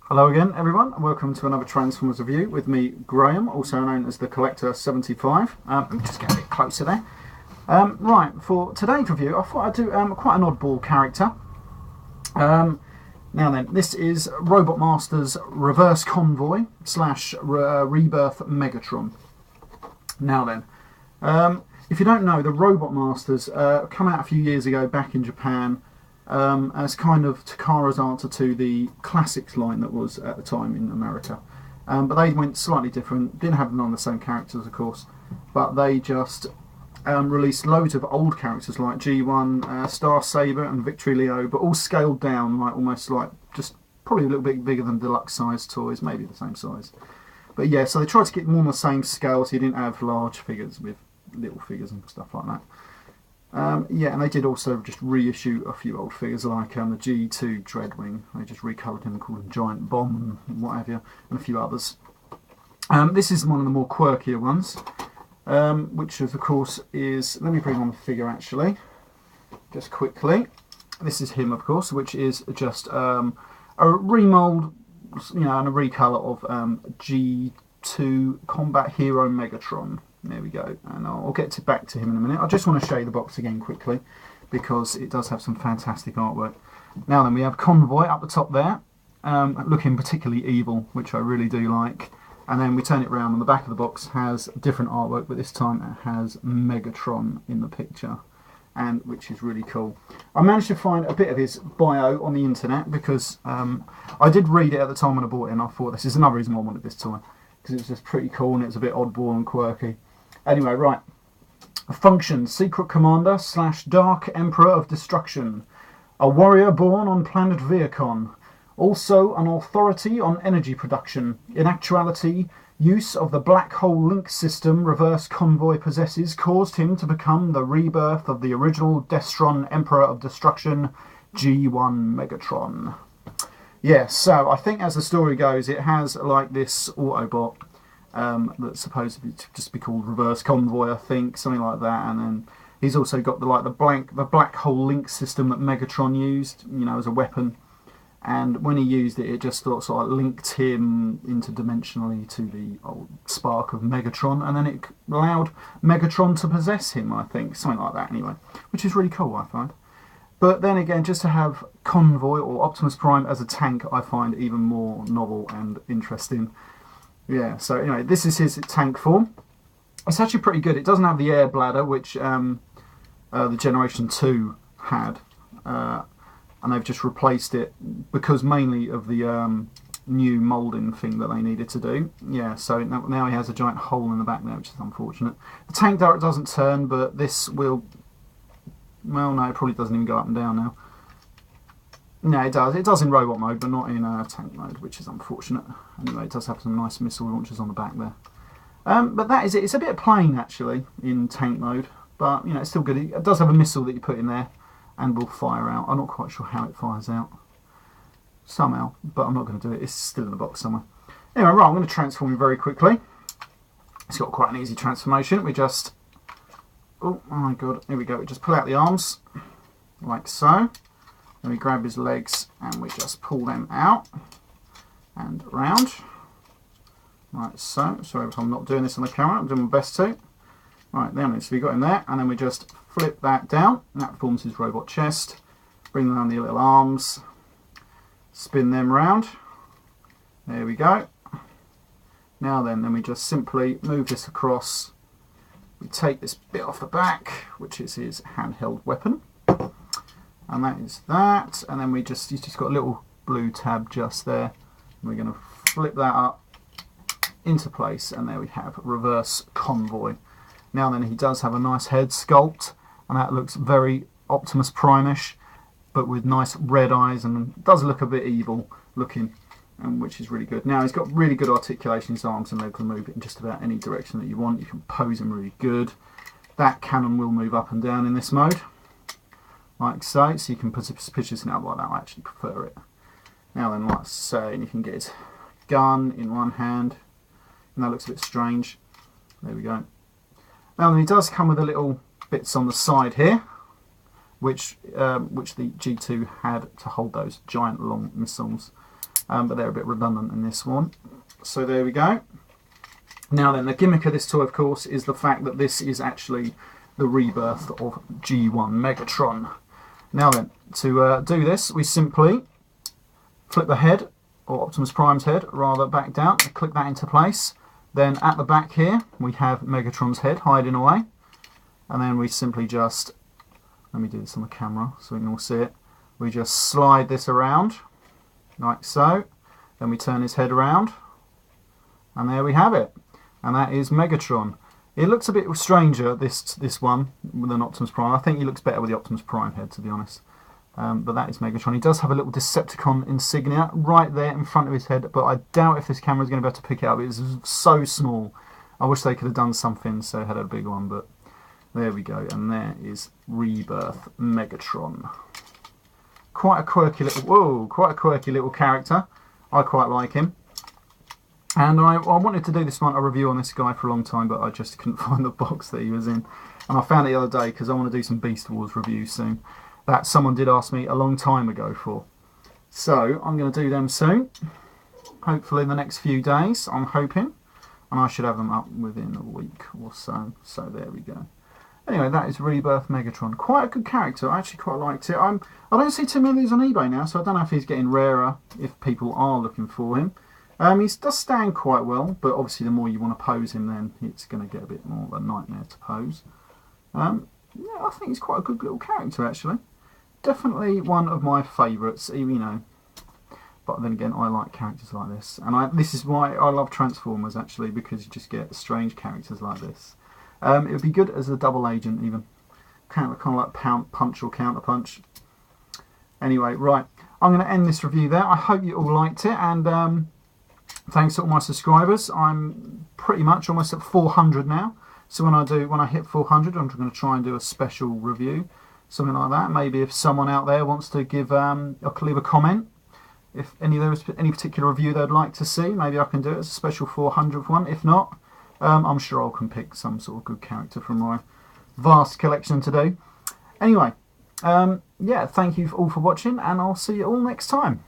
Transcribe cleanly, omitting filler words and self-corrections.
Hello again everyone, and welcome to another Transformers review with me, Graham, also known as the Collector 75. Let me just get a bit closer there. Right, for today's review I thought I'd do quite an oddball character. Now then, this is ROBOTMASTERS Reverse Convoy / Rebirth Megatron. Now then, if you don't know, the ROBOTMASTERS come out a few years ago back in Japan, as kind of Takara's answer to the Classics line that was at the time in America. But they went slightly different, didn't have none of the same characters of course, but they just released loads of old characters like G1, Star Saber and Victory Leo, but all scaled down, like almost like just probably a little bit bigger than deluxe size toys, maybe the same size. But yeah, so they tried to get more on the same scale so you didn't have large figures with little figures and stuff like that. Yeah, and they did also just reissue a few old figures like the G2 Dreadwing. They just recoloured him and called him Giant Bomb and what have you, and a few others. This is one of the more quirkier ones, which of course is, let me bring on the figure actually, just quickly. This is him of course, which is just a remould, you know, and a recolour of G2 Combat Hero Megatron. There we go, and I'll get back to him in a minute. I just want to show you the box again quickly because it does have some fantastic artwork. Now then, we have Convoy up the top there, looking particularly evil, which I really do like. And then we turn it around, and the back of the box has different artwork, but this time it has Megatron in the picture, and which is really cool. I managed to find a bit of his bio on the internet because I did read it at the time when I bought it, and I thought this is another reason why I wanted this toy, because it was just pretty cool and it was a bit oddball and quirky. Anyway, right. Function: Secret Commander / Dark Emperor of Destruction. A warrior born on planet Viacon. Also an authority on energy production. In actuality, use of the black hole link system Reverse Convoy possesses caused him to become the rebirth of the original Destron Emperor of Destruction, G1 Megatron. Yeah, so I think as the story goes, it has like this Autobot that's supposed to just be called Reverse Convoy, I think, something like that. And then he's also got the black hole link system that Megatron used, you know, as a weapon. And when he used it, it just sort of linked him interdimensionally to the old spark of Megatron, and then it allowed Megatron to possess him, I think, something like that anyway, which is really cool, I find. But then again, just to have Convoy or Optimus Prime as a tank, I find even more novel and interesting. Yeah, so anyway, this is his tank form. It's actually pretty good. It doesn't have the air bladder, which the Generation 2 had. And they've just replaced it because mainly of the new moulding thing that they needed to do. Yeah, so now he has a giant hole in the back there, which is unfortunate. The tank turret doesn't turn, but this will... Well, no, it probably doesn't even go up and down now. No, it does. It does in robot mode, but not in tank mode, which is unfortunate. Anyway, it does have some nice missile launchers on the back there. But that is it. It's a bit plain, actually, in tank mode. But, you know, it's still good. It does have a missile that you put in there and will fire out. I'm not quite sure how it fires out. Somehow, but I'm not going to do it. It's still in the box somewhere. Anyway, right, I'm going to transform him very quickly. It's got quite an easy transformation. We just... Oh my god, here we go. We just pull out the arms, like so. Then we grab his legs and we just pull them out and round, like so. Sorry if I'm not doing this on the camera, I'm doing my best to. Right, then so we got him there, and then we just flip that down, and that forms his robot chest. Bring down the little arms, spin them round. There we go. Now then we just simply move this across. We take this bit off the back, which is his handheld weapon. And that is that. And then he's just got a little blue tab just there. And we're going to flip that up into place. And there we have Reverse Convoy. Now then, he does have a nice head sculpt. And that looks very Optimus Prime-ish, but with nice red eyes. And it does look a bit evil looking, which is really good. Now, he's got really good articulation. His arms and legs will move in just about any direction that you want. You can pose him really good. That cannon will move up and down in this mode, like so. So you can put pictures in it like that. I actually prefer it. Now then, like so, you can get his gun in one hand. And that looks a bit strange. There we go. Now then, he does come with the little bits on the side here, which the G2 had to hold those giant long missiles. but they're a bit redundant in this one. So there we go. Now then, the gimmick of this toy, of course, is the fact that this is actually the rebirth of G1 Megatron. Now then, to do this, we simply flip the head, or Optimus Prime's head, rather, back down, and click that into place. Then at the back here, we have Megatron's head hiding away. And then we simply just, let me do this on the camera so we can all see it. We just slide this around, like so. Then we turn his head around. And there we have it. And that is Megatron. It looks a bit stranger, this one, than Optimus Prime. I think he looks better with the Optimus Prime head, to be honest. But that is Megatron. He does have a little Decepticon insignia right there in front of his head, but I doubt if this camera is going to be able to pick it up. It's so small. I wish they could have done something so it had a big one, but there we go. And there is Rebirth Megatron. Quite a quirky little character. I quite like him. And I wanted to do a review on this guy for a long time, but I just couldn't find the box that he was in. And I found it the other day because I want to do some Beast Wars reviews soon. That someone did ask me a long time ago for. So I'm going to do them soon. Hopefully in the next few days, I'm hoping. And I should have them up within a week or so. So there we go. Anyway, that is Rebirth Megatron. Quite a good character. I actually quite liked it. I don't see too many of these on eBay now, so I don't know if he's getting rarer if people are looking for him. He does stand quite well, but obviously the more you want to pose him, then it's going to get a bit more of a nightmare to pose. Yeah, I think he's quite a good little character, actually. Definitely one of my favourites, you know. But then again, I like characters like this. And this is why I love Transformers, actually, because you just get strange characters like this. It would be good as a double agent, even. Kind of like punch or counter punch. Anyway, right. I'm going to end this review there. I hope you all liked it. And thanks to all my subscribers. I'm pretty much almost at 400 now. So when I hit 400, I'm going to try and do a special review. Something like that. Maybe if someone out there wants to give, leave a comment. If any particular review they'd like to see, maybe I can do it as a special 400th one. If not, I'm sure I can pick some sort of good character from my vast collection to do. Anyway, yeah, thank you all for watching, and I'll see you all next time.